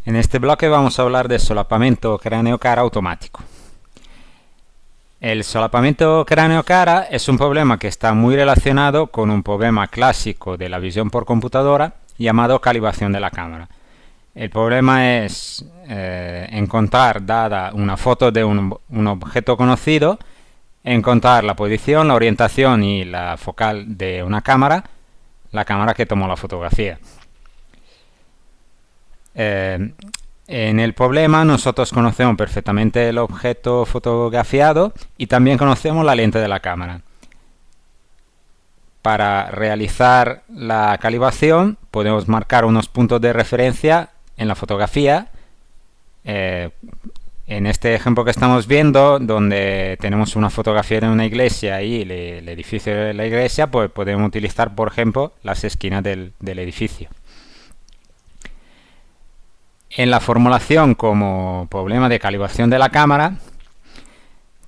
En este bloque vamos a hablar de solapamiento cráneo-cara automático. El solapamiento cráneo-cara es un problema que está muy relacionado con un problema clásico de la visión por computadora llamado calibración de la cámara. El problema es encontrar, dada una foto de un objeto conocido, encontrar la posición, la orientación y la focal de una cámara, la cámara que tomó la fotografía. En el problema nosotros conocemos perfectamente el objeto fotografiado y también conocemos la lente de la cámara. Para realizar la calibración podemos marcar unos puntos de referencia en la fotografía. En este ejemplo que estamos viendo, donde tenemos una fotografía de una iglesia y el edificio de la iglesia, pues podemos utilizar, por ejemplo, las esquinas del edificio. En la formulación como problema de calibración de la cámara,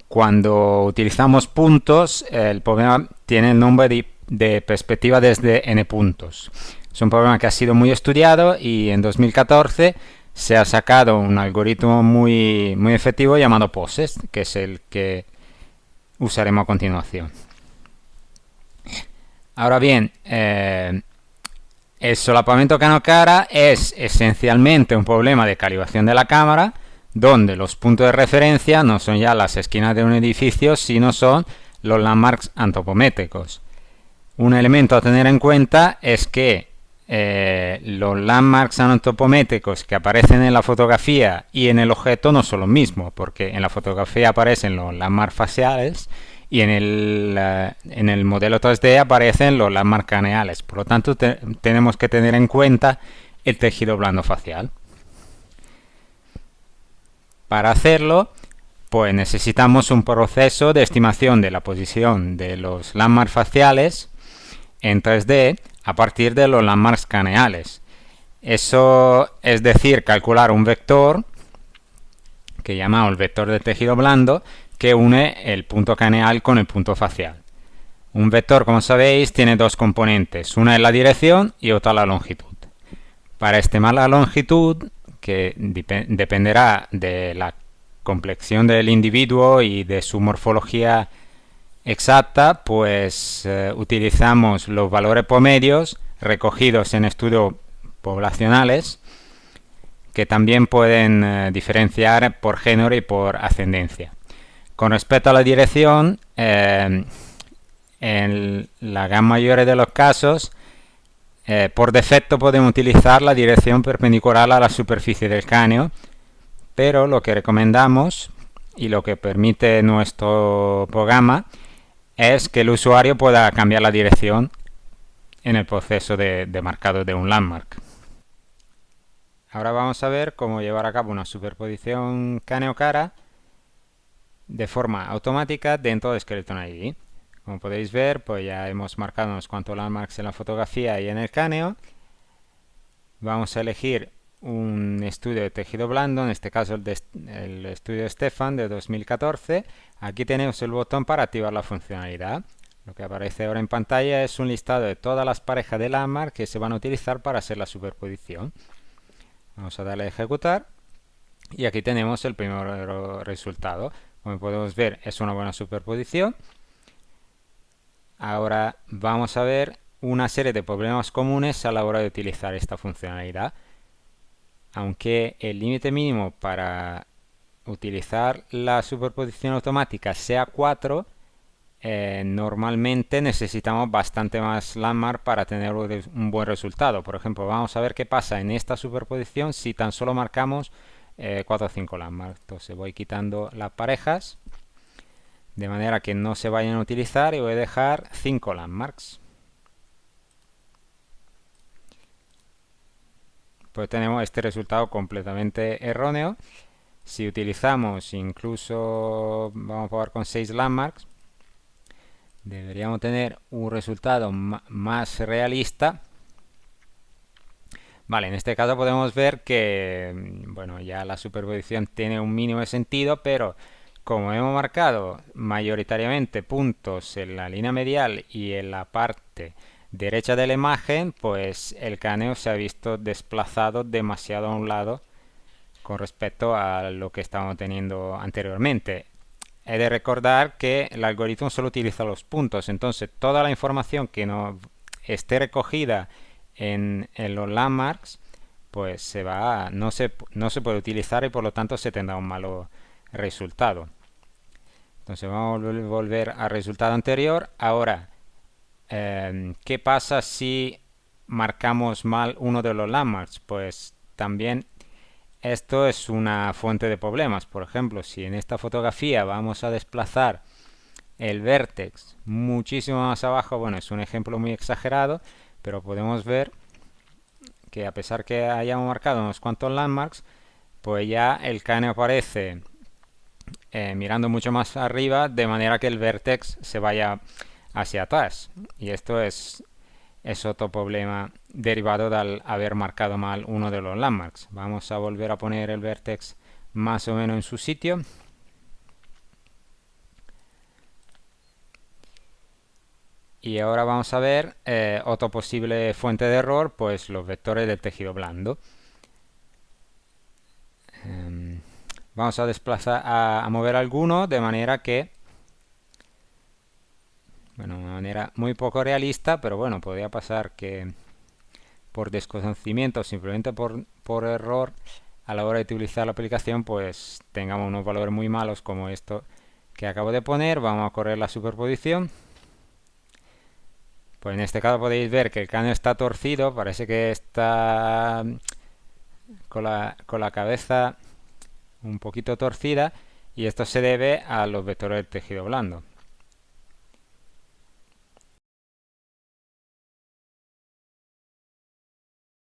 cuando utilizamos puntos, el problema tiene el nombre de perspectiva desde n puntos. Es un problema que ha sido muy estudiado y en 2014 se ha sacado un algoritmo muy efectivo llamado POSES, que es el que usaremos a continuación. Ahora bien, el solapamiento cráneo-cara es esencialmente un problema de calibración de la cámara, donde los puntos de referencia no son ya las esquinas de un edificio, sino son los landmarks antropométricos. Un elemento a tener en cuenta es que los landmarks antropométricos que aparecen en la fotografía y en el objeto no son los mismos, porque en la fotografía aparecen los landmarks faciales y en el modelo 3D aparecen los landmarks craneales. Por lo tanto, tenemos que tener en cuenta el tejido blando facial. Para hacerlo, pues necesitamos un proceso de estimación de la posición de los landmarks faciales en 3D a partir de los landmarks craneales. Eso es decir, calcular un vector que llamamos el vector de tejido blando, que une el punto craneal con el punto facial. Un vector, como sabéis, tiene dos componentes, una es la dirección y otra la longitud. Para estimar la longitud, que dependerá de la complexión del individuo y de su morfología exacta, pues utilizamos los valores promedios recogidos en estudios poblacionales, que también pueden diferenciar por género y por ascendencia. Con respecto a la dirección, en la gran mayoría de los casos, por defecto podemos utilizar la dirección perpendicular a la superficie del cráneo, pero lo que recomendamos y lo que permite nuestro programa es que el usuario pueda cambiar la dirección en el proceso de marcado de un landmark. Ahora vamos a ver cómo llevar a cabo una superposición cráneo-cara de forma automática dentro de Skeleton ID. Como podéis ver, pues ya hemos marcado unos cuantos landmarks en la fotografía y en el cráneo. Vamos a elegir un estudio de tejido blando, en este caso el estudio de Stefan de 2014. Aquí tenemos el botón para activar la funcionalidad. Lo que aparece ahora en pantalla es un listado de todas las parejas de landmarks que se van a utilizar para hacer la superposición. Vamos a darle a ejecutar y aquí tenemos el primer resultado. Como podemos ver, es una buena superposición. Ahora vamos a ver una serie de problemas comunes a la hora de utilizar esta funcionalidad. Aunque el límite mínimo para utilizar la superposición automática sea 4, normalmente necesitamos bastante más landmark para tener un buen resultado. Por ejemplo, vamos a ver qué pasa en esta superposición si tan solo marcamos 4 o 5 landmarks. Entonces voy quitando las parejas de manera que no se vayan a utilizar y voy a dejar 5 landmarks. Pues tenemos este resultado completamente erróneo. Si utilizamos incluso, vamos a probar con 6 landmarks, deberíamos tener un resultado más realista. Vale, en este caso podemos ver que bueno, ya la superposición tiene un mínimo de sentido, pero como hemos marcado mayoritariamente puntos en la línea medial y en la parte derecha de la imagen, pues el cráneo se ha visto desplazado demasiado a un lado con respecto a lo que estábamos teniendo anteriormente. He de recordar que el algoritmo solo utiliza los puntos, entonces toda la información que no esté recogida en los landmarks pues no se puede utilizar y por lo tanto se tendrá un malo resultado. Entonces vamos a volver al resultado anterior. Ahora, ¿qué pasa si marcamos mal uno de los landmarks? Pues también esto es una fuente de problemas. Por ejemplo, si en esta fotografía vamos a desplazar el vértex muchísimo más abajo, bueno, es un ejemplo muy exagerado, pero podemos ver que a pesar que hayamos marcado unos cuantos landmarks, pues ya el cane aparece mirando mucho más arriba, de manera que el vértex se vaya hacia atrás. Y esto es otro problema derivado de haber marcado mal uno de los landmarks. Vamos a volver a poner el vértex más o menos en su sitio. Y ahora vamos a ver otra posible fuente de error, pues los vectores del tejido blando. Vamos a desplazar, a mover alguno de manera que, bueno, de una manera muy poco realista, pero bueno, podría pasar que por desconocimiento, simplemente por error, a la hora de utilizar la aplicación, pues tengamos unos valores muy malos como esto que acabo de poner. Vamos a correr la superposición. Pues en este caso podéis ver que el cane está torcido, parece que está con la cabeza un poquito torcida, y esto se debe a los vectores del tejido blando.